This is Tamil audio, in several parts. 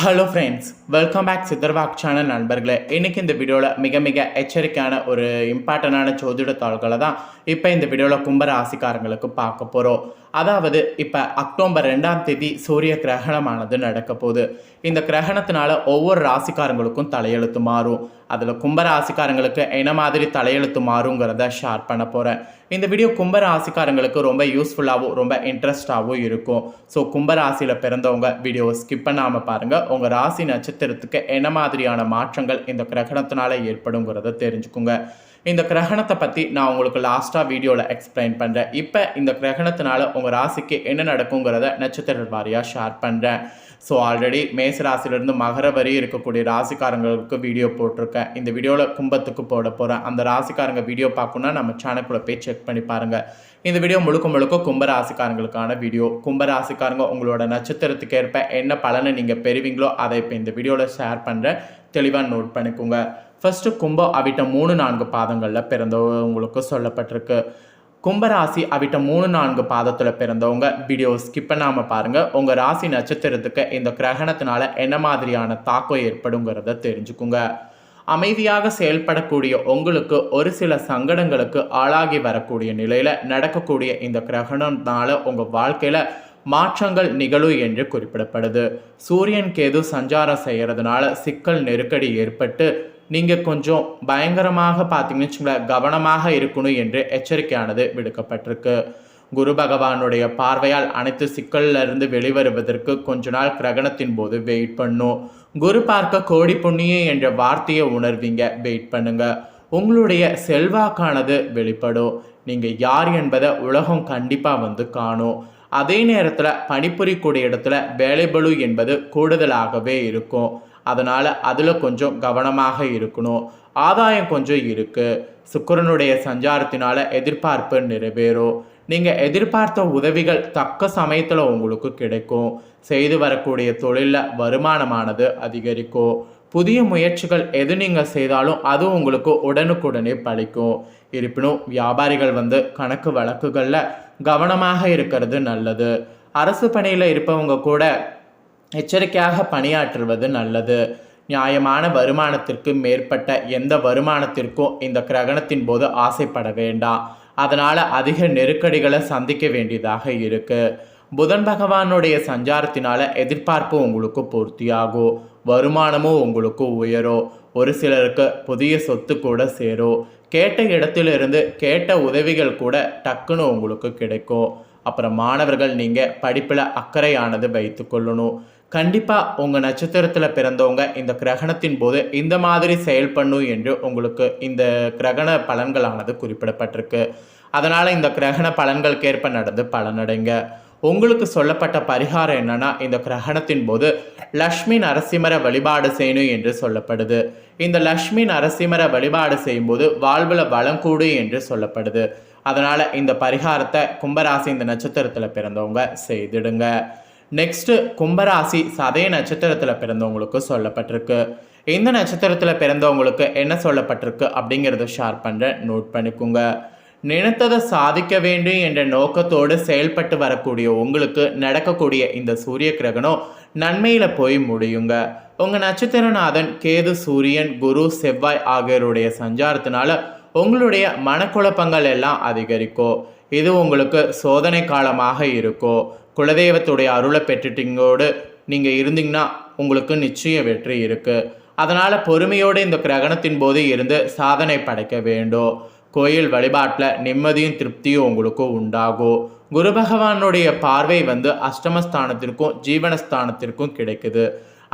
ஹலோ ஃப்ரெண்ட்ஸ், வெல்கம் பேக் சித்தர்வாக் சேனல் நண்பர்களே. இன்றைக்கி இந்த வீடியோவில் மிக எச்சரிக்கையான ஒரு இம்பார்ட்டண்டான ஜோதிட தாள்களை தான் இப்போ இந்த வீடியோவில் கும்ப ராசிக்காரங்களுக்கு பார்க்க போகிறோம். அதாவது இப்போ அக்டோபர் 2ஆம் தேதி சூரிய கிரகணமானது நடக்க போகுது. இந்த கிரகணத்தினால ஒவ்வொரு ராசிக்காரங்களுக்கும் தலையெழுத்து மாறும். அதில் கும்ப ராசிக்காரங்களுக்கு என்ன மாதிரி தலையெழுத்து மாறுங்கிறத ஷேர் பண்ண போகிறேன். இந்த வீடியோ கும்ப ராசிக்காரங்களுக்கு ரொம்ப யூஸ்ஃபுல்லாகவும் ரொம்ப இன்ட்ரெஸ்டாகவும் இருக்கும். ஸோ கும்ப ராசியில் பிறந்தவங்க வீடியோவை ஸ்கிப் பண்ணாமல் பாருங்கள். உங்கள் ராசி நட்சத்திரத்துக்கு என்ன மாதிரியான மாற்றங்கள் இந்த கிரகணத்தினால ஏற்படுங்கிறத தெரிஞ்சுக்குங்க. இந்த கிரகணத்தை பற்றி நான் உங்களுக்கு லாஸ்ட்டாக வீடியோவில் எக்ஸ்பிளைன் பண்ணுறேன். இப்போ இந்த கிரகணத்தினால உங்கள் ராசிக்கு என்ன நடக்குங்கிறத நட்சத்திர வாரியாக ஷேர் பண்ணுறேன். ஸோ ஆல்ரெடி மேச ராசியிலேருந்து மகர வரி இருக்கக்கூடிய ராசிக்காரங்களுக்கு வீடியோ போட்டிருக்கேன். இந்த வீடியோவில் கும்பத்துக்கு போட போகிறேன். அந்த ராசிக்காரங்க வீடியோ பார்க்கணுன்னா நம்ம சேனலுக்குள்ளே போய் செக் பண்ணி பாருங்கள். இந்த வீடியோ முழுக்க கும்ப ராசிக்காரங்களுக்கான வீடியோ. கும்ப ராசிக்காரங்க உங்களோட நட்சத்திரத்துக்கு ஏற்ப என்ன பலனை நீங்கள் பெறுவீங்களோ அதை இப்போ இந்த வீடியோவில் ஷேர் பண்ணுறேன். தெளிவாக நோட் பண்ணிக்கோங்க. ஃபஸ்ட்டு கும்பம் அவிட்டம் 3-4 பாதங்களில் பிறந்தவங்களுக்கு சொல்லப்பட்டிருக்கு. கும்பராசி அவிட்டம் 3-4 பாதத்தில் பிறந்தவங்க வீடியோ ஸ்கிப் பண்ணாமல் பாருங்கள். உங்கள் ராசி நட்சத்திரத்துக்கு இந்த கிரகணத்தினால என்ன மாதிரியான தாக்கம் ஏற்படுங்கிறத தெரிஞ்சுக்குங்க. அமைதியாக செயல்படக்கூடிய உங்களுக்கு ஒரு சில சங்கடங்களுக்கு ஆளாகி வரக்கூடிய நிலையில் நடக்கக்கூடிய இந்த கிரகணத்தினால உங்கள் வாழ்க்கையில் மாற்றங்கள் நிகழும் என்று குறிப்பிடப்படுது. சூரியன் கேது சஞ்சாரம் செய்கிறதுனால சிக்கல் நெருக்கடி ஏற்பட்டு நீங்கள் கொஞ்சம் பயங்கரமாக பார்த்தீங்கன்னு வச்சுங்களேன், கவனமாக இருக்கணும் என்று எச்சரிக்கையானது விடுக்கப்பட்டிருக்கு. குரு பகவானுடைய பார்வையால் அனைத்து சிக்கலிலிருந்து வெளிவருவதற்கு கொஞ்ச நாள் கிரகணத்தின் போது வெயிட் பண்ணும். குரு பார்க்க கோடி புண்ணியம் என்ற வார்த்தையை உணர்வீங்க. வெயிட் பண்ணுங்க. உங்களுடைய செல்வாக்கானது வெளிப்படும். நீங்கள் யார் என்பதை உலகம் கண்டிப்பாக காணும். அதே நேரத்தில் பணிபுரியக்கூடிய இடத்துல வேலைபளு என்பது கூடுதலாகவே இருக்கும். அதனால் அதில் கொஞ்சம் கவனமாக இருக்கணும். ஆதாயம் கொஞ்சம் இருக்குது. சுக்கிரனுடைய சஞ்சாரத்தினால எதிர்பார்ப்பு நிறைவேறும். நீங்கள் எதிர்பார்த்த உதவிகள் தக்க சமயத்தில் உங்களுக்கு கிடைக்கும். செய்து வரக்கூடிய தொழிலில் வருமானமானது அதிகரிக்கும். புதிய முயற்சிகள் எது நீங்கள் செய்தாலும் அது உங்களுக்கு உடனுக்குடனே பலிக்கும். இருப்பினும் வியாபாரிகள் கணக்கு வழக்குகளில் கவனமாக இருக்கிறது நல்லது. அரசு பணியில் இருப்பவங்க கூட எச்சரிக்கையாக பணியாற்றுவது நல்லது. நியாயமான வருமானத்திற்கு மேற்பட்ட எந்த வருமானத்திற்கும் இந்த கிரகணத்தின் போது ஆசைப்பட வேண்டாம். அதனால் அதிக நெருக்கடிகளை சந்திக்க வேண்டியதாக இருக்குது. புதன் பகவானுடைய சஞ்சாரத்தினால எதிர்பார்ப்பு உங்களுக்கு பூர்த்தியாகும். வருமானமும் உங்களுக்கு உயரும். ஒரு சிலருக்கு புதிய சொத்து கூட சேரும். கேட்ட இடத்திலிருந்து கேட்ட உதவிகள் கூட டக்குன்னு உங்களுக்கு கிடைக்கும். அப்புறம் மாணவர்கள் நீங்கள் படிப்பில் அக்கறையானது வைத்து கொள்ளணும். கண்டிப்பாக உங்கள் நட்சத்திரத்தில் பிறந்தவங்க இந்த கிரகணத்தின் போது இந்த மாதிரி செயல்படணும் என்று உங்களுக்கு இந்த கிரகண பலன்களானது குறிப்பிடப்பட்டிருக்கு. அதனால் இந்த கிரகண பலன்களுக்கேற்ப நடந்து பலனடைங்க. உங்களுக்கு சொல்லப்பட்ட பரிகாரம் என்னன்னா, இந்த கிரகணத்தின் போது லக்ஷ்மி நரசிம்மரை வழிபாடு செய்யணும் என்று சொல்லப்படுது. இந்த லக்ஷ்மி நரசிம்மரை வழிபாடு செய்யும்போது வாழ்வில் வளம் கூடும் என்று சொல்லப்படுது. அதனால் இந்த பரிகாரத்தை கும்பராசி இந்த நட்சத்திரத்தில் பிறந்தவங்க செய்திடுங்க. நெக்ஸ்ட்டு கும்பராசி சதய நட்சத்திரத்தில் பிறந்தவங்களுக்கு சொல்லப்பட்டிருக்கு. இந்த நட்சத்திரத்தில் பிறந்தவங்களுக்கு என்ன சொல்லப்பட்டிருக்கு அப்படிங்கிறத ஷேர் பண்ணுறேன். நோட் பண்ணிக்கோங்க. நினைத்ததை சாதிக்க வேண்டும் என்ற நோக்கத்தோடு செயல்பட்டு வரக்கூடிய உங்களுக்கு நடக்கக்கூடிய இந்த சூரிய கிரகணம் நன்மையில் போய் முடியுங்க. உங்கள் நட்சத்திரநாதன் கேது, சூரியன், குரு, செவ்வாய் ஆகியோருடைய சஞ்சாரத்தினால உங்களுடைய மனக்குழப்பங்கள் எல்லாம் அதிகரிக்கும். இது உங்களுக்கு சோதனை காலமாக இருக்கும். குலதெய்வத்துடைய அருளை பெற்றுட்டிங்கோடு நீங்கள் இருந்தீங்கன்னா உங்களுக்கு நிச்சய வெற்றி இருக்குது. அதனால் பொறுமையோடு இந்த கிரகணத்தின் போது இருந்து சாதனை படைக்க வேண்டும். கோயில் வழிபாட்டில் நிம்மதியும் திருப்தியும் உங்களுக்கு உண்டாகும். குரு பகவானுடைய பார்வை அஷ்டமஸ்தானத்திற்கும் ஜீவனஸ்தானத்திற்கும் கிடைக்குது.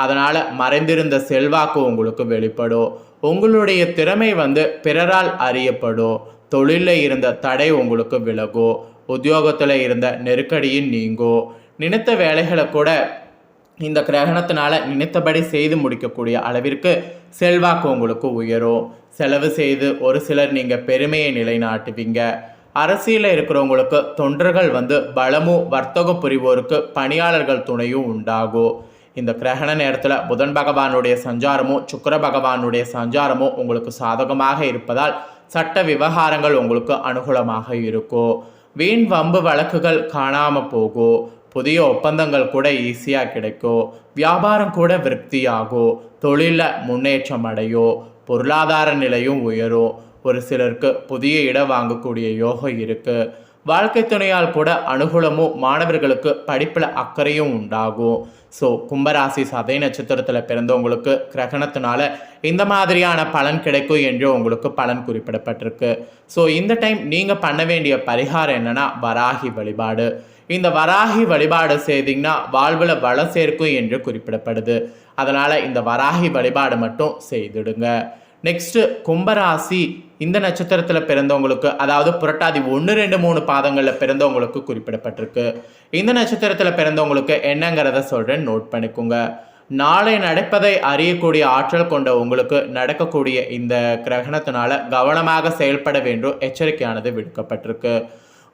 அதனால் மறைந்திருந்த செல்வாக்கு உங்களுக்கு வெளிப்படும். உங்களுடைய திறமை பிறரால் அறியப்படும். தொழிலில் இருந்த தடை உங்களுக்கு விலகும். உத்தியோகத்தில் இருந்த நெருக்கடியும் நீங்கும். நினைத்த வேலைகளை கூட இந்த கிரகணத்தினால நினைத்தபடி செய்து முடிக்கக்கூடிய அளவிற்கு செல்வாக்கு உங்களுக்கு உயரும். செலவு செய்து ஒரு சிலர் நீங்கள் பெருமையை நிலைநாட்டுவீங்க. அரசியலில் இருக்கிறவங்களுக்கு தொண்டர்கள் பலமும், வர்த்தகம் புரிவோருக்கு பணியாளர்கள் துணையும் உண்டாகும். இந்த கிரகண நேரத்தில் புதன் பகவானுடைய சஞ்சாரமும் சுக்கிர பகவானுடைய சஞ்சாரமும் உங்களுக்கு சாதகமாக இருப்பதால் சட்ட விவகாரங்கள் உங்களுக்கு அனுகூலமாக இருக்கும். வீண் வம்பு வழக்குகள் காணாமல் போகும். புதிய ஒப்பந்தங்கள் கூட ஈஸியாக கிடைக்கும். வியாபாரம் கூட விருத்தியாகும். தொழிலில் முன்னேற்றம் அடையும். பொருளாதார நிலையும் உயரும். ஒரு சிலருக்கு புதிய இடம் வாங்கக்கூடிய யோகம் இருக்குது. வாழ்க்கை துணையால் கூட அனுகூலமும், மாணவர்களுக்கு படிப்பில் அக்கறையும் உண்டாகும். ஸோ கும்பராசி சதய நட்சத்திரத்தில் பிறந்தவங்களுக்கு கிரகணத்தினால இந்த மாதிரியான பலன் கிடைக்கும் என்று உங்களுக்கு பலன் குறிப்பிடப்பட்டிருக்கு. ஸோ இந்த டைம் நீங்கள் பண்ண வேண்டிய பரிகாரம் என்னென்னா வராகி வழிபாடு. இந்த வராகி வழிபாடு செய்தீங்கன்னா வாழ்வில் வளம் சேர்க்கும் என்று குறிப்பிடப்படுது. அதனால் இந்த வராகி வழிபாடு மட்டும் செய்துடுங்க. நெக்ஸ்ட்டு கும்பராசி இந்த நட்சத்திரத்தில் பிறந்தவங்களுக்கு, அதாவது புரட்டாதி 1, 2, 3 பாதங்களில் பிறந்தவங்களுக்கு குறிப்பிடப்பட்டிருக்கு. இந்த நட்சத்திரத்தில் பிறந்தவங்களுக்கு என்னங்கிறத சொல்கிறேன், நோட் பண்ணிக்கோங்க. நாளை நடப்பதை அறியக்கூடிய ஆற்றல் கொண்ட உங்களுக்கு நடக்கக்கூடிய இந்த கிரகணத்தினால கவனமாக செயல்பட வேண்டும் எச்சரிக்கையானது விடுக்கப்பட்டிருக்கு.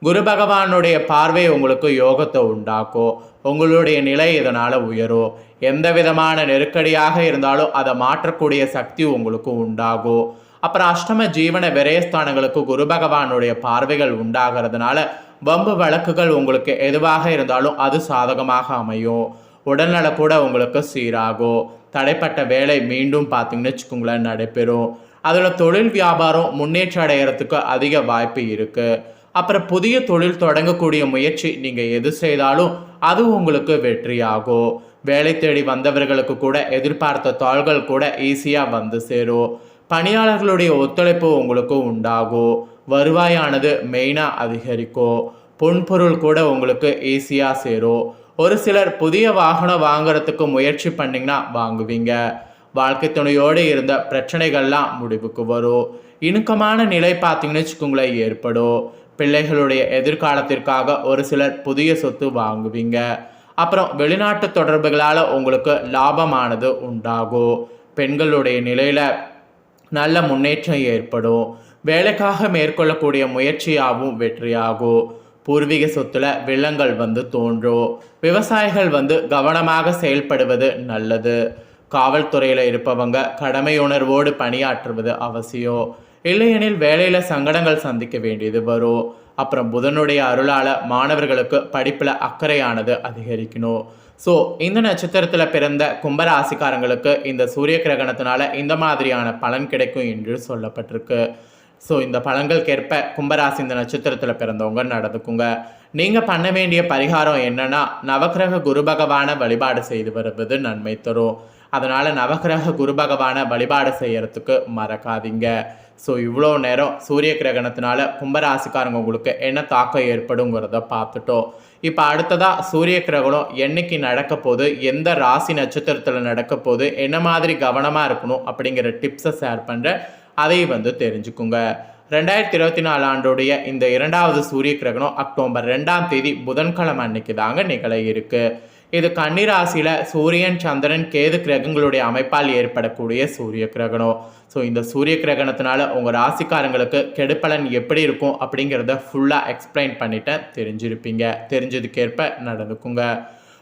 குரு பகவானுடைய பார்வை உங்களுக்கு யோகத்தை உண்டாக்கும். உங்களுடைய நிலை இதனால் உயரும். எந்த விதமான நெருக்கடியாக இருந்தாலும் அதை மாற்றக்கூடிய சக்தி உங்களுக்கு உண்டாகும். அப்புறம் அஷ்டம ஜீவன விரயஸ்தானங்களுக்கு குரு பகவானுடைய பார்வைகள் உண்டாகிறதுனால வம்பு வழக்குகள் உங்களுக்கு எதுவாக இருந்தாலும் அது சாதகமாக அமையும். உடல்நல கூட உங்களுக்கு சீராகும். தடைப்பட்ட வேலை மீண்டும் பார்த்தீங்கன்னு வச்சுக்கோங்களேன் நடைபெறும். அதில் தொழில் வியாபாரம் முன்னேற்றம் அடைகிறதுக்கு அதிக வாய்ப்பு இருக்குது. அப்புறம் புதிய தொழில் தொடங்கக்கூடிய முயற்சி நீங்கள் எது செய்தாலும் அது உங்களுக்கு வெற்றியாகும். வேலை தேடி வந்தவர்களுக்கு கூட எதிர்பார்த்த தாள்கள் கூட ஈஸியாக வந்து சேரும். பணியாளர்களுடைய ஒத்துழைப்பு உங்களுக்கு உண்டாகும். வருவாயானது மெயினாக அதிகரிக்கும். பொன்பொருள் கூட உங்களுக்கு ஈஸியாக சேரும். ஒரு சிலர் புதிய வாகனம் வாங்குறதுக்கு முயற்சி பண்ணிங்கன்னா வாங்குவீங்க. வாழ்க்கை துணையோடு இருந்த பிரச்சனைகள்லாம் முடிவுக்கு வரும். இணுக்கமான நிலை பார்த்தீங்கன்னு வச்சுக்கோங்களேன் ஏற்படும். பிள்ளைகளுடைய எதிர்காலத்திற்காக ஒரு சிலர் புதிய சொத்து வாங்குவீங்க. அப்புறம் வெளிநாட்டு தொடர்புகளால் உங்களுக்கு லாபமானது உண்டாகும். பெண்களுடைய நிலையில் நல்ல முன்னேற்றம் ஏற்படும். வேலைக்காக மேற்கொள்ளக்கூடிய முயற்சியாகவும் வெற்றியாகும். பூர்வீக சொத்துல வெள்ளங்கள் வந்து தோன்றும். விவசாயிகள் கவனமாக செயல்படுவது நல்லது. காவல்துறையில் இருப்பவங்க கடமையுணர்வோடு பணியாற்றுவது அவசியம். இல்லையெனில் வேலையில் சங்கடங்கள் சந்திக்க வேண்டியது வரும். அப்புறம் புதனுடைய அருளால் மாணவர்களுக்கு படிப்பில் அக்கறையானது அதிகரிக்கணும். ஸோ இந்த நட்சத்திரத்தில் பிறந்த கும்பராசிக்காரங்களுக்கு இந்த சூரிய கிரகணத்தினால இந்த மாதிரியான பலன் கிடைக்கும் என்று சொல்லப்பட்டிருக்கு. ஸோ இந்த பலன்களுக்கேற்ப கும்பராசி இந்த நட்சத்திரத்தில் பிறந்தவங்க நடந்துக்குங்க. நீங்கள் பண்ண வேண்டிய பரிகாரம் என்னன்னா, நவக்கிரக குரு பகவானை வழிபாடு செய்து வருவது நன்மை தரும். அதனால் நவக்கிரக குரு பகவானை வழிபாடு செய்யறதுக்கு மறக்காதீங்க. ஸோ இவ்வளோ நேரம் சூரிய கிரகணத்தினால கும்பராசிக்காரங்க உங்களுக்கு என்ன தாக்கம் ஏற்படுங்கிறத பார்த்துட்டோம். இப்போ அடுத்ததாக சூரிய கிரகணம் என்னைக்கு நடக்க போகுது, எந்த ராசி நட்சத்திரத்தில் நடக்க போகுது, என்ன மாதிரி கவனமாக இருக்கணும் அப்படிங்கிற டிப்ஸை ஷேர் பண்ணுறேன். அதை தெரிஞ்சுக்குங்க. 2024 ஆண்டுடைய இந்த 2வது சூரிய கிரகணம் அக்டோபர் 2ஆம் தேதி புதன்கிழமை அன்னைக்கு தாங்க நிகழ இருக்கு. இது கன்னிராசியில் சூரியன், சந்திரன், கேது கிரகங்களுடைய அமைப்பால் ஏற்படக்கூடிய சூரிய கிரகணம். ஸோ இந்த சூரிய கிரகணத்தினால உங்கள் ராசிக்காரங்களுக்கு கெடுப்பலன் எப்படி இருக்கும் அப்படிங்கிறத ஃபுல்லாக எக்ஸ்பிளைன் பண்ணிட்டேன். தெரிஞ்சிருப்பீங்க. தெரிஞ்சதுக்கேற்ப நடந்துக்குங்க.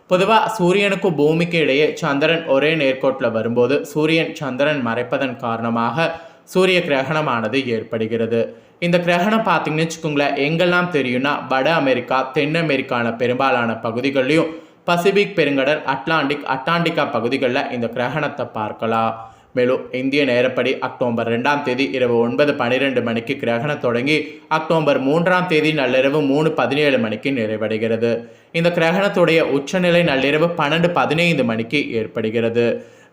பொதுவாக சூரியனுக்கும் பூமிக்கு இடையே சந்திரன் ஒரே நேர்கோட்டில் வரும்போது சூரியன் சந்திரன் மறைப்பதன் காரணமாக சூரிய கிரகணமானது ஏற்படுகிறது. இந்த கிரகணம் பார்த்தீங்கன்னு வச்சுக்கோங்களேன், எங்கெல்லாம் தெரியும்னா வட அமெரிக்கா, தென் அமெரிக்கான பெரும்பாலான பகுதிகள்லையும், பசிபிக் பெருங்கடல், அட்லாண்டிக்கா பகுதிகளில் இந்த கிரகணத்தை பார்க்கலாம். மேலும் இந்திய நேரப்படி அக்டோபர் 2ஆம் தேதி இரவு 9:12 மணிக்கு கிரகணம் தொடங்கி அக்டோபர் 3ஆம் தேதி நள்ளிரவு 3:17 மணிக்கு நிறைவடைகிறது. இந்த கிரகணத்துடைய உச்சநிலை நள்ளிரவு 12:15 மணிக்கு ஏற்படுகிறது.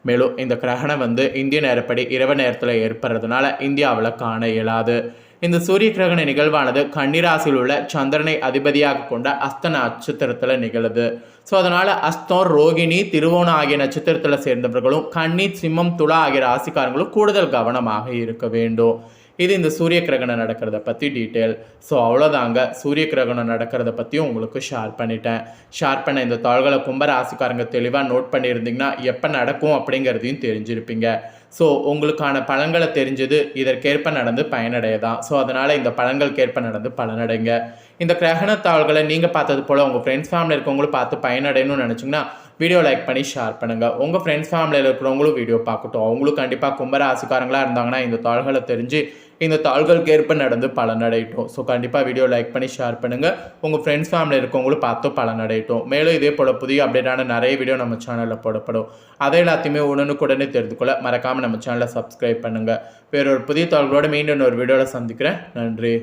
மேலும் இந்த கிரகணம் இந்திய நேரப்படி இரவு நேரத்தில் ஏற்படுறதுனால இந்தியாவில் காண இயலாது. இந்த சூரிய கிரகண நிகழ்வானது கன்னிராசியில் உள்ள சந்திரனை அதிபதியாக கொண்ட அஸ்த நட்சத்திரத்தில் நிகழுது. ஸோ அதனால் அஸ்தம், ரோகிணி, திருவோணம் ஆகிய நட்சத்திரத்தில் சேர்ந்தவர்களும் கன்னி, சிம்மம், துலா ஆகிய ராசிக்காரங்களும் கூடுதல் கவனமாக இருக்க வேண்டும். இது இந்த சூரிய கிரகணம் நடக்கிறத பற்றி டீட்டெயில். ஸோ அவ்வளோதாங்க. சூரிய கிரகணம் நடக்கிறத பற்றியும் உங்களுக்கு ஷேர் பண்ணிட்டேன். ஷேர் பண்ண இந்த தாள்களை கும்பராசிக்காரங்க தெளிவாக நோட் பண்ணியிருந்தீங்கன்னா எப்போ நடக்கும் அப்படிங்கிறதையும் தெரிஞ்சிருப்பீங்க. ஸோ உங்களுக்கான பலன்களை தெரிஞ்சது இதற்கேற்ப நடந்து பயனடைய தான். ஸோ அதனால் இந்த பலன்களுக்கேற்ப நடந்து பலனடைங்க. இந்த கிரகணத்தாள்களை நீங்கள் பார்த்தது போல் உங்கள் ஃப்ரெண்ட்ஸ் ஃபேமிலி இருக்கவங்களும் பார்த்து பயனடையணும்னு நினச்சிங்கன்னா வீடியோ லைக் பண்ணி ஷேர் பண்ணுங்கள். உங்கள் ஃப்ரெண்ட்ஸ் ஃபேமிலியில் இருக்கிறவங்களும் வீடியோ பார்க்கட்டும். அவங்களும் கண்டிப்பாக கும்பராசிக்காரங்களாக இருந்தாங்கன்னா இந்த தாள்களை தெரிஞ்சு இந்த தாள்களுக்கு ஏற்ப நடந்து பலனடையட்டும். ஸோ கண்டிப்பாக வீடியோ லைக் பண்ணி ஷேர் பண்ணுங்கள். உங்கள் ஃப்ரெண்ட்ஸ் ஃபேமிலியில் இருக்கவங்களும் பார்த்து பலனடையட்டும். மேலும் இதே போல் புதிய அப்டேட்டான நிறைய வீடியோ நம்ம சேனலில் போடப்படும். அதை எல்லாத்தையுமே உடனுக்குடனே தெரிந்து கொள்ள மறக்காமல் நம்ம சேனலை சப்ஸ்கிரைப் பண்ணுங்கள். வேறொரு புதிய தாள்களோடு மீண்டும் ஒரு வீடியோவில் சந்திக்கிறேன். நன்றி.